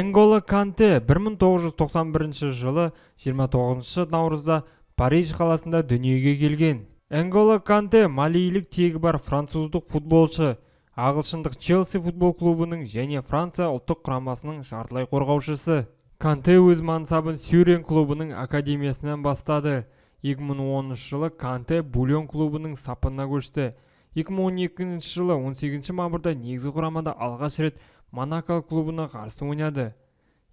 Энголо Канте 1991 жылы 29 наурызда Париж қаласында дүниеге келген. Энголо Канте малийлік тегі бар француздық футболшы, ағылшындық Челси футбол клубының және Франция ұлттық құрамасының жартылай қорғаушысы. Канте өз мансабын Сюрен клубының академиясынан бастады. 2010 жылы Канте Бульон клубының сапына көшті. 2012 жылы 18 мамырда негізгі құрамада алғаш рет Монако клубына қарсы ойнады.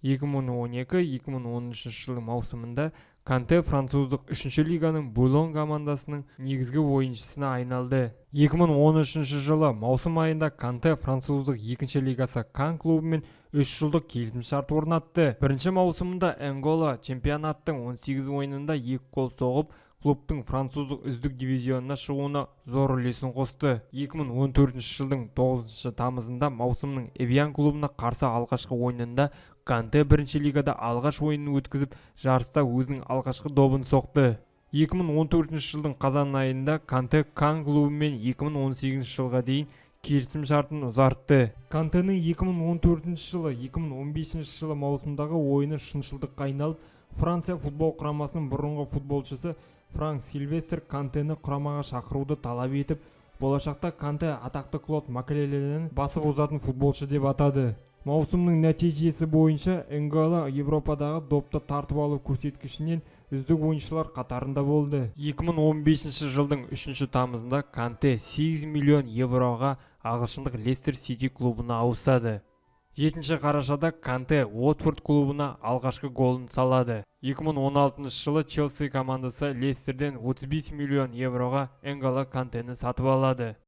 2012-2013 жылы маусымында Канте француздық 3-ші лиганың Бульон командасының негізгі ойыншысына айналды. 2013 жылы маусым айында Канте француздық 2-ші лигасы Кан клубымен 3 жылдық келісімшарт орнатты. Бірінші маусымында Энголо чемпионаттың 18 ойынында 2 гол соғып, клубтың француздық үздік дивизионына шығуына зор үлесін қосты. 2014 жылдың 9 тамызында маусымның Эвиан клубына қарсы алғашқы ойынында Канте бірінші лигада алғаш ойынын өткізіп, жарыста өзінің алғашқы добын соқты. 2014 жылдың қазан айында Канте Кан клубымен 2018 жылға дейін келісім шартын ұзартты. Кантенің 2014 жылы 2015 жылы маусымдағы ойыны шыншылдыққа айналып, Франция футбол құрамасының бұрынғы футболшысы Франк Сильвестр Кантені құрамаға шақыруды талап етіп, болашақта Канте атақты Клод Макелеленің басып озатын футболшы деп атады. Маусымның нәтижесі бойынша Энголо Европадағы допты тартып алу көрсеткішінен үздік ойыншылар қатарында болды. 2015 жылдың 3 тамызында Канте 8 миллион евроға ағылшындық Лестер Сити клубына ауысады. 7 қарашада Канте Уотфорд клубына алғашқы голын салады. 2016 жылы Челси командасы Лестерден 35 миллион евроға Энголо Кантені сатып алады.